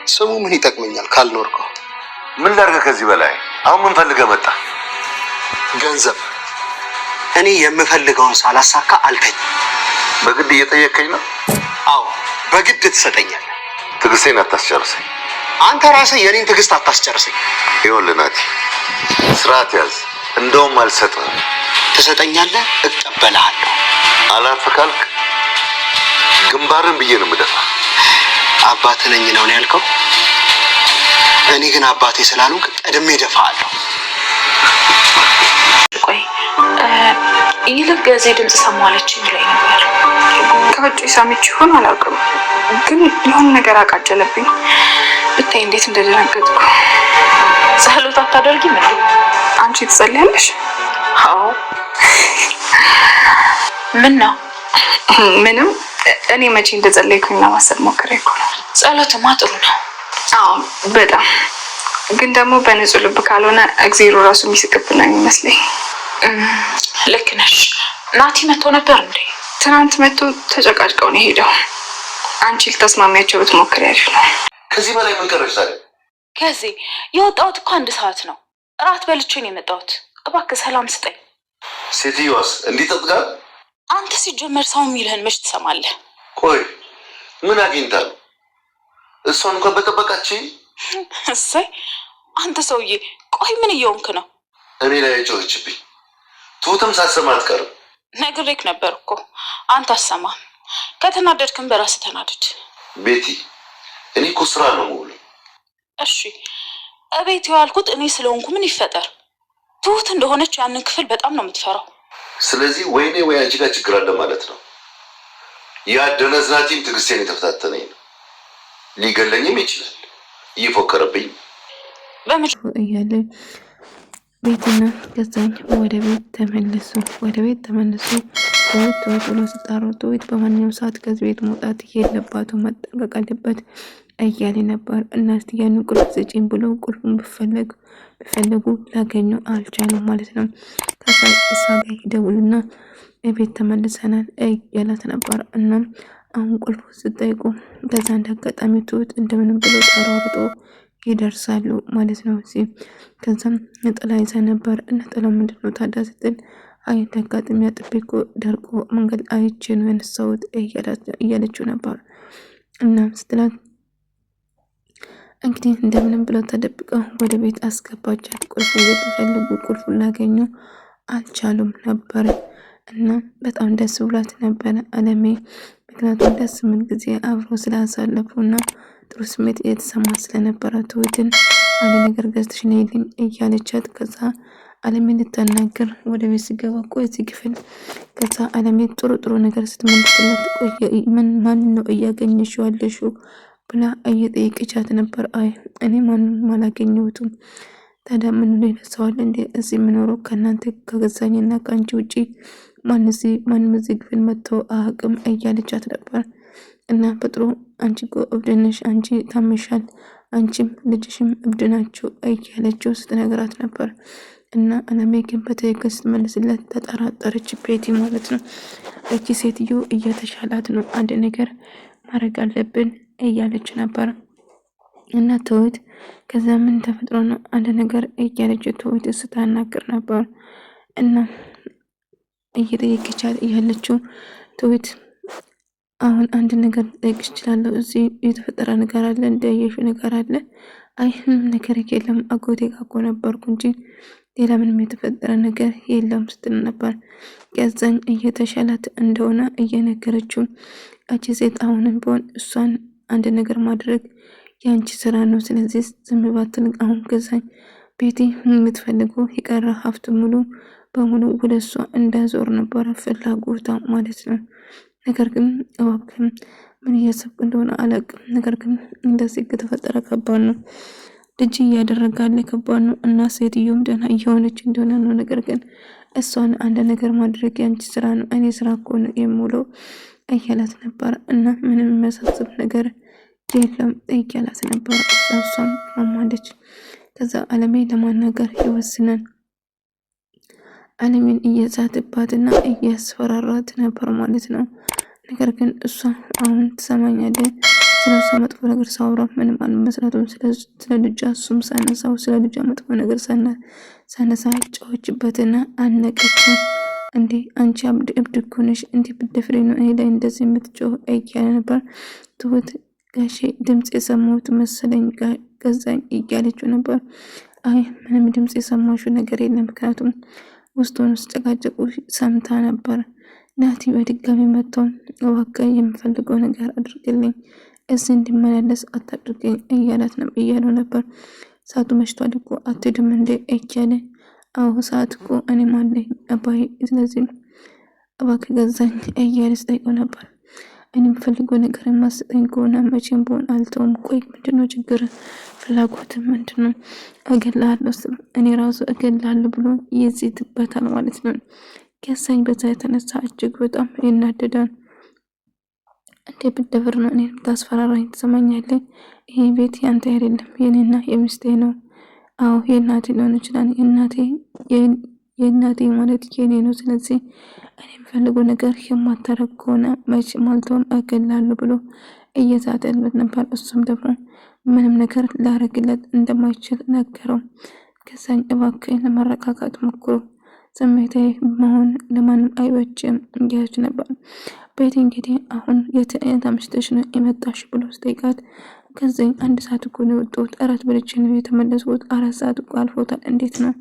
ስሙ ምን ይጠቅመኛል ካልኖርከው? ምን ላድርግ ከዚህ በላይ? አሁን ምን ፈልገህ መጣ? ገንዘብ። እኔ የምፈልገውን ሳላሳካ አልተኝ። በግድ እየጠየቀኝ ነው? አዎ በግድ ትሰጠኛለህ። ትዕግስቴን አታስጨርሰኝ። አንተ ራስህ የኔን ትዕግስት አታስጨርሰኝ። ይኸውልህ ናቲ፣ ስርዓት ያዝ። እንደውም አልሰጥህም። ትሰጠኛለህ፣ እቀበልሃለሁ። አላርፍ ካልክ ግንባርን ብዬ ነው የምደፋ። አባት ነኝ ነው ያልከው? እኔ ግን አባቴ ስላልሆንክ ቀድሜ እደፋሃለሁ። ቆይ ይልቅ ገዜ ድምፅ ሰማለች የሚለኝ ነበር። ከውጭ ሰምቼ ይሆን አላውቅም፣ ግን የሆነ ነገር አቃጀለብኝ። ብታይ እንዴት እንደደነገጥኩ። ጸሎት አታደርጊም እንዴ? አንቺ ትጸልያለሽ? አዎ። ምን ነው? ምንም። እኔ መቼ እንደጸለይኩኝ ለማሰብ ሞክሬ እኮ ነው። ጸሎትማ ጥሩ ነው። አዎ በጣም ግን ደግሞ በንጹህ ልብ ካልሆነ እግዚአብሔር ራሱ የሚስቅብን ነው የሚመስለኝ። ልክ ነሽ። ናቲ መጥቶ ነበር እንዴ? ትናንት መጥቶ ተጨቃጭቀው ነው የሄደው። አንቺ ልታስማሚያቸው ብትሞክሪ ያልሽ ነው። ከዚህ በላይ ምን ቀረሽ ታዲያ? ከዚህ የወጣሁት እኮ 1 ሰዓት ነው። እራት በልቼ ነው የመጣሁት። እባክህ ሰላም ስጠኝ። ሴትዮዋስ እንዲህ ጠጥቃል? አንተ ሲጀመር ሰው የሚልህን መች ትሰማለህ? ቆይ ምን አግኝታ ነው? እሷን እንኳን በጠበቃች። እሰይ አንተ ሰውዬ፣ ቆይ ምን እየሆንክ ነው? እኔ ላይ ጮኸችብኝ። ትሁትም ሳትሰማ አትቀርም። ነግሬክ ነበር እኮ አንተ አሰማም። ከተናደድክም በራስህ ተናደድ። ቤቲ፣ እኔ እኮ ስራ ነው የምውለው። እሺ እቤት ያልኩት እኔ ስለሆንኩ ምን ይፈጠር? ትሁት እንደሆነች ያንን ክፍል በጣም ነው የምትፈራው። ስለዚህ ወይኔ ወይ አንቺ ጋር ችግር አለ ማለት ነው። ያ ደነዝናቲም ትዕግስቴን የተፈታተነኝ ነው። ሊገለኝም ይችላል። እየፎከረብኝ እያለ ቤትና ገዛኝ ወደ ቤት ተመለሱ። ትሁት ብሎ ሲጣሩ ትሁት በማንኛውም ሰዓት ከዚህ ቤት መውጣት የለባትም፣ መጠንቀቅ አለበት እያለ ነበር። እና እስቲ ያንን ቁልፍ ስጪኝ ብሎ ቁልፉን ቢፈለጉ ላገኙ አልቻሉም ማለት ነው። ከዛ እሷ ጋር ይደውሉና ቤት ተመልሰናል እያላት ነበር። እና አሁን ቁልፉ ስጠይቁ ከዛ እንዳጋጣሚ ትሁት እንደምንም ብሎ ተሯርጦ ይደርሳሉ ማለት ነው። እዚህ ከዛም ነጠላ ይዛ ነበር። ነጠላው ምንድነው ታዲያ ስትል አይ እንዳጋጣሚ አጥቤ እኮ ደርቆ መንገድ አይቼ ነው ያነሳሁት እያለችው ነበር። እና ስትላት እንግዲህ እንደምንም ብለው ተደብቀው ወደ ቤት አስገባቻት። ቁልፉ እየተፈልጉ ቁልፉን ላገኙ አልቻሉም ነበር። እና በጣም ደስ ብሏት ነበረ አለሜ። ምክንያቱም ደስ ምን ጊዜ አብሮ ስላሳለፉና ጥሩ ስሜት የተሰማ ስለነበረ ትሁትን አንድ ነገር ገዝተሽ ነይልኝ እያለቻት ከዛ አለሜ ልታናገር ወደ ቤት ሲገባ ቆይ እዚህ ክፍል ከዛ አለሜ ጥሩ ነገር ስትመልስለት ቆይ ማን ነው እያገኘሽው ያለሽው ብላ እየጠየቀቻት ነበር። አይ እኔ ማንም አላገኘሁትም። ታዲያ ምን ይነሳዋል እንዴ? እዚህ የምኖረው ከእናንተ ከገዛኝና ከአንቺ ውጪ ማንም እዚህ ክፍል መጥቶ አቅም እያለቻት ነበር። እና በጥሩ አንቺ እኮ እብድ ነሽ፣ አንቺ ታመሻል፣ አንቺም ልጅሽም እብድ ናችሁ እያለችው ስትነግራት ነበር። እና አለሜ ግን በትክክል ስትመልስለት ተጠራጠረች ቤቲ ማለት ነው። እቺ ሴትዮ እየተሻላት ነው፣ አንድ ነገር ማድረግ አለብን እያለች ነበር። እና ትሁት ከዛ ምን ተፈጥሮ ነው አንድ ነገር እያለች ትሁት ስታናግር ነበር። እና እየጠየቀቻት እያለችው ትሁት አሁን አንድ ነገር ልጠይቅሽ እችላለሁ? እዚህ የተፈጠረ ነገር አለ? እንዳየሽው ነገር አለ? አይ ምንም ነገር የለም፣ አጎቴ ጋር እኮ ነበርኩ እንጂ ሌላ ምንም የተፈጠረ ነገር የለም ስትል ነበር። ገዛኝ እየተሻላት እንደሆነ እየነገረችው እቺ ሴት አሁንም ቢሆን እሷን አንድ ነገር ማድረግ የአንቺ ስራ ነው። ስለዚህ ዝም ባትል አሁን ገዛኝ ቤቲ የምትፈልገው የቀረ ሀብት ሙሉ በሙሉ ወደ እሷ እንዳዞር ነበረ ፍላጎቷ ማለት ነው። ነገር ግን እባክህ ምን እያሰብክ እንደሆነ አላውቅም። ነገር ግን እንደዚህ ከተፈጠረ ከባድ ነው። ልጅ እያደረጋለ ከባድ ነው። እና ሴትዮም ደህና እየሆነች እንደሆነ ነው። ነገር ግን እሷን አንድ ነገር ማድረግ የአንቺ ስራ ነው፣ እኔ ስራ እኮ ነው የምውለው እያላት ነበር። እና ምንም የሚያሳስብ ነገር የለም እያላት ነበር። እሷም ማማለች። ከዛ አለሜ ለማናገር ይወስናል። አለሜን እየዛትባትና እያስፈራራት ነበር ማለት ነው። ነገር ግን እሷ አሁን ትሰማኛለህ፣ ስለሷ መጥፎ ነገር ሳውራ ምንም አልመስላትም። ስለ ልጇ እሱም ሳነሳው ስለ ልጇ መጥፎ ነገር ሳነሳ ጫዎችበትና አነቀችው። እንዴ አንቺ እብድ እኮ ነሽ፣ እንዲህ ብትደፍሪ ነው እኔ ላይ እንደዚህ የምትጮህ እያለ ነበር። ትሁት ጋሼ ድምፅ የሰማሁት መሰለኝ ገዛኝ እያለችው ነበር። አይ ምንም ድምፅ የሰማሽው ነገር የለም፣ ምክንያቱም ውስጡን ጨቃጨቁ ሰምታ ነበር። ናቲ በድጋሚ መጥቶ እባክህ የምፈልገው ነገር አድርግልኝ፣ እዚህ እንዲመላለስ አታድርገኝ እያለው ነበር። ሰዓቱ መሽቷል እኮ አትሄድም እንዴ እያለ አዎ ሰዓት እኮ እኔም አለኝ አባዬ፣ ስለዚህ እባክህ ገዛኝ እያለ ስጠይቀው ነበር። እኔ የምፈልገው ነገር የማስጠኝ ከሆነ መቼም በሆን አልተውም። ቆይ ምንድነው ችግር? ፍላጎት ምንድነው? እገላለሁ ስል እኔ ራሱ እገላለሁ ብሎ ይዝትበታል ማለት ነው። ገዛኝ በዛ የተነሳ እጅግ በጣም ይናደዳል። እንዴ ብትደፍር ነው እኔ ታስፈራራኝ? ትሰማኛለህ? ይሄ ቤት ያንተ አይደለም የኔና የሚስቴ ነው። አዎ የእናቴ ሊሆን ይችላል፣ የእናቴ ማለት የኔ ነው። ስለዚህ እኔ የምፈልገው ነገር የማታረግ ከሆነ መቼ ማልተውም እገላለሁ ብሎ እየዛተለት ነበር። እሱም ደግሞ ምንም ነገር ላረግለት እንደማይችል ነገረው። ከዛኝ እባክህ ለመረጋጋት ሞክሮ ስሜታዊ መሆን ለማንም አይበጅም እያለች ነበር። ቤት እንግዲህ አሁን የት አምሽተሽ ነው የመጣሽ ብሎ ስጠይቃት ከዛኝ 1 ሰዓት እኮ ነው የወጣሁት፣ 4 በልቼ ነው የተመለስኩት፣ 4 ሰዓት እኮ አልፎታል እንዴት ነው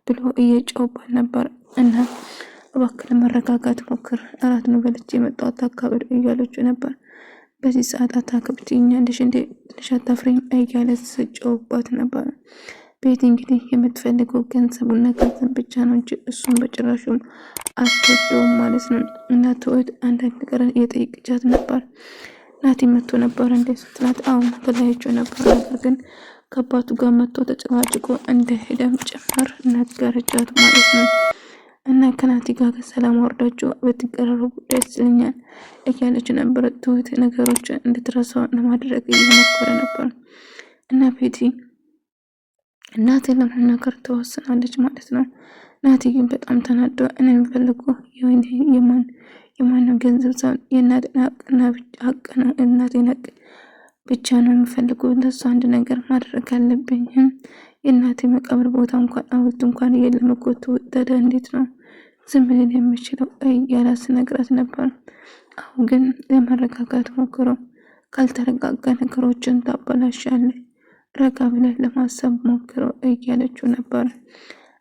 ብሎ እየጮህባት ነበር። እና እባክህ ለመረጋጋት ሞክር፣ 4 ነው በልቼ የመጣሁት አካባቢ እያለችው ነበር። በዚህ ሰዓት አታከብትኛለሽ እንዴ ትንሽ አታፍሪም እያለ ጮህባት ነበር። ቤት እንግዲህ የምትፈልገው ገንዘቡና ገንዘብ ብቻ ነው እንጂ እሱን በጭራሹም አትወደውም ማለት ነው። እና ትሁት አንዳንድ ነገር እየጠየቀቻት ነበር። ናቲ መጥቶ ነበር እንደ ስትላት አሁን ተለያይቸው ነበር፣ ነገር ግን ከአባቱ ጋር መጥቶ ተጨቃጭቆ እንደሄደም ጭምር ነገረቻት ማለት ነው። እና ከናቲ ጋር ሰላም ወርዳቸው በትቀራረቡ ደስ ይለኛል እያለች ነበር። ትሁት ነገሮችን እንድትረሳው ለማድረግ እየሞከረ ነበር። እና ቤቲ ናቲ ለመናገር ተወስናለች ማለት ነው። ናቲ ግን በጣም ተናዶ እኔ የምፈልገው የማንም ገንዘብ ሳይሆን የእናቴን ሀቅ ነው፣ እናቴን ሀቅ ብቻ ነው የምፈልገው። ለሱ አንድ ነገር ማድረግ አለብኝ። የእናቴ መቃብር ቦታ እንኳን ሐውልት እንኳን የለም እኮ ተወደደ፣ እንዴት ነው ዝም ብለን የምችለው እያላት ስነግራት ነበር። አሁን ግን ለመረጋጋት ሞክሮ ካልተረጋጋ ነገሮችን ታበላሻለህ፣ ረጋ ብለህ ለማሰብ ሞክሮ እያለችው ነበር።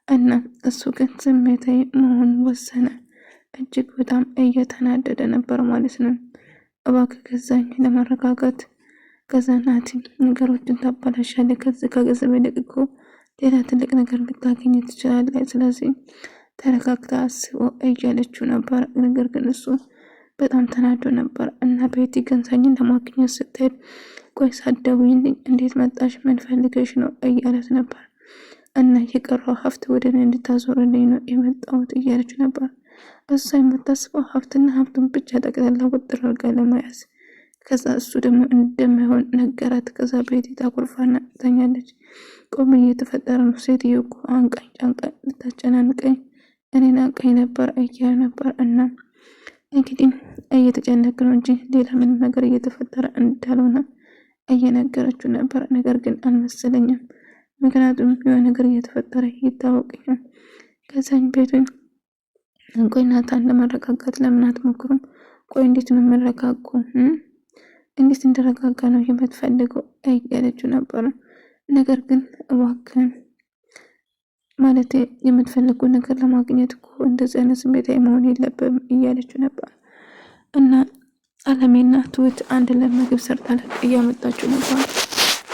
እና እሱ ግን ስሜታዊ መሆን ወሰነ። እጅግ በጣም እየተናደደ ነበር ማለት ነው። እባክህ ገዛኝ ለመረጋጋት፣ ከዛ ናቲ ነገሮችን ታበላሻለህ፣ ከዚህ ከገንዘብ ይልቅ እኮ ሌላ ትልቅ ነገር ልታገኝ ትችላለህ፣ ስለዚህ ተረጋግታ አስበው እያለችው ነበር። ነገር ግን እሱ በጣም ተናዶ ነበር። እና ቤቲ ገንዘኝን ለማግኘት ስትሄድ ቆይ ሳትደውይልኝ እንዴት መጣሽ? ምን ፈልገሽ ነው እያለት ነበር። እና የቀረው ሀብት ወደ እኔ እንድታዞርልኝ ነው የመጣሁት እያለች ነበር። እሷ የምታስበው ሀብትና ሀብቱን ብቻ ጠቅላላ ውጥር አድርጋ ለመያዝ፣ ከዛ እሱ ደግሞ እንደማይሆን ነገራት። ከዛ ቤቲ ታኮርፋና ተኛለች። ቆም እየተፈጠረ ነው? ሴትዮ እኮ አንቃኝ ጫንቃኝ ልታጨናንቀኝ እኔን አንቃኝ ነበር እያለ ነበር። እና እንግዲህ እየተጨነቅ ነው እንጂ ሌላ ምንም ነገር እየተፈጠረ እንዳልሆነ እየነገረችው ነበር። ነገር ግን አልመሰለኝም፣ ምክንያቱም የሆነ ነገር እየተፈጠረ ይታወቀኛል። ከዛኝ ቤቱን ቆይ ናታን ለመረጋጋት ለምን አትሞክሩም? ቆይ እንዴት ነው የምረጋጉ? እንዴት እንደረጋጋ ነው የምትፈልገው እያለችው ነበር። ነገር ግን እባክህን ማለት የምትፈልገው ነገር ለማግኘት እኮ እንደዚህ አይነት ስሜታዊ መሆን የለብም እያለችው ነበር። እና አለሜና ትሁት አንድ ለምግብ ሰርታ እያመጣችው ነበር።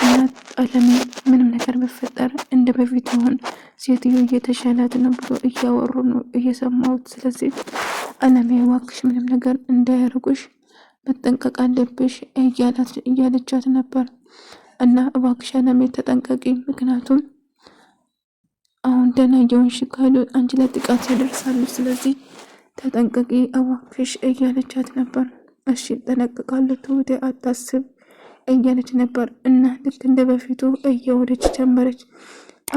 እና አለሜ ምንም ነገር ቢፈጠር እንደ በፊት ሆን ሴትዮ እየተሻላት ነው ብሎ እያወሩ ነው እየሰማሁት። ስለዚህ አለሜ እባክሽ ምንም ነገር እንዳያርጉሽ መጠንቀቅ አለብሽ እያለቻት ነበር። እና እባክሽ አለሜ ተጠንቀቂ፣ ምክንያቱም አሁን ደህና እየሆንሽ ካሉ አንቺ ላይ ጥቃት ያደርሳሉ፣ ስለዚህ ተጠንቀቂ እባክሽ እያለቻት ነበር። እሺ ጠነቀቃለሁ ትሁቴ አታስብ እያለች ነበር። እና ልክ እንደ በፊቱ እየወደች ጀመረች።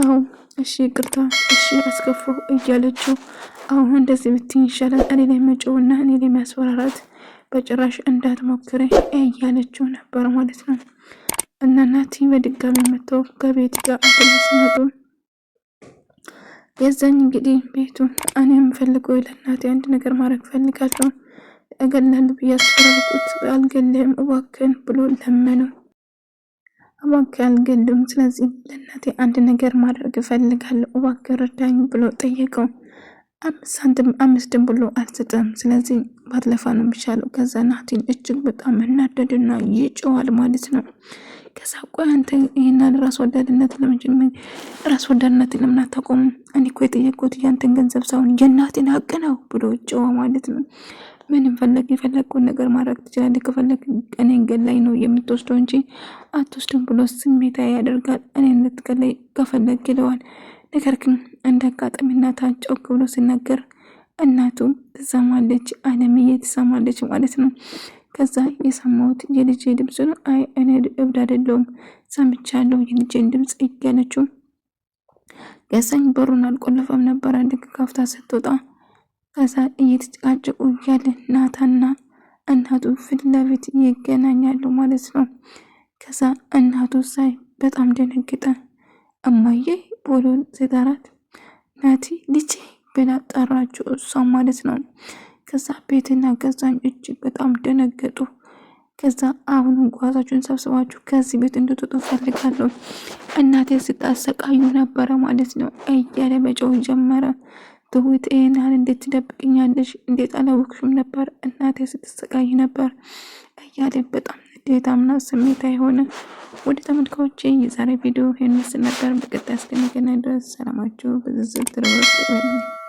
አሁን እሺ ቅርታ፣ እሺ አስከፋው እያለችው አሁን እንደዚህ ብትኝ ይሻላል፣ እኔ ላይ መጮውና እኔ ላይ ማስፈራራት በጭራሽ እንዳትሞክሪ እያለችው ነበር ማለት ነው። እና ናቲ በድጋሚ መጥተው ከቤት ጋር ሲመጡ የዛኝ እንግዲህ ቤቱን እኔ የምፈልገው ለእናቴ አንድ ነገር ማድረግ ፈልጋለሁ እገላለሁ ብዬ አስፈራርኩት። አልገልም እባክህን ብሎ ለመነው። እባክህ አልገልም፣ ስለዚህ ለእናቴ አንድ ነገር ማድረግ እፈልጋለሁ እባክህ ረዳኝ ብሎ ጠየቀው። 5 ሳንቲም ብሎ አልሰጠም። ስለዚህ ባትለፋ ነው የሚሻለው። ከዛ ናቲን እጅግ በጣም መናደድና ይጮዋል ማለት ነው። ከዛ ቆይ አንተ ይሄንን ራስ ወዳድነት ለምን አታቆምም? እኔ እኮ የጠየቅኩት ያንተን ገንዘብ ሳይሆን የእናቴን ሀቅ ነው ብሎ ጮኸ ማለት ነው። ምንም የፈለግኩን ነገር ማድረግ ትችላለህ፣ ከፈለግ እኔን ገላይ ነው የምትወስደው እንጂ አትወስድም ብሎ ስሜታ ያደርጋል። እኔን ልትገላይ ከፈለግ ይለዋል። ነገር ግን እንደ አጋጣሚ እናቷን ጮክ ብሎ ሲናገር እናቱ ትሰማለች፣ አለምዬ ትሰማለች ማለት ነው። ከዛ የሰማሁት የልጄ ድምፅ ነው። አይ እኔ እብድ አይደለሁም ሰምቻለሁ የልጄን ድምፅ እያለችው ገዛኝ በሩን አልቆለፈም ነበር። አንድ ከፍታ ስትወጣ ከዛ እየተጨቃጨቁ እያለ ናታና እናቱ ፊት ለፊት ይገናኛሉ ማለት ነው። ከዛ እናቱ ሳይ በጣም ደነገጠ። እማዬ ብሎን ሲጠራት ናቲ ልጄ ብላ ጠራችው እሷ ማለት ነው። ከዛ ቤትና ገዛኝ እጅግ በጣም ደነገጡ። ከዛ አሁን ጓዛችሁን ሰብስባችሁ ከዚህ ቤት እንድትወጡ ፈልጋለሁ፣ እናቴ ስታሰቃዩ ነበረ ማለት ነው እያለ መጮህ ጀመረ። ትሁት ይሄን ያህል እንዴት ትደብቅኛለሽ? እንዴት አላወቅሽም ነበር? እናቴ ስትሰቃይ ነበር እያለ በጣም ንዴታምና ስሜታ የሆነ ወደ ተመልካዮቼ የዛሬ ቪዲዮ ይሄን ምስል ነበር። በቀጣይ እስከምንገናኝ ድረስ ሰላማችሁ በዝዝት ትረፍ።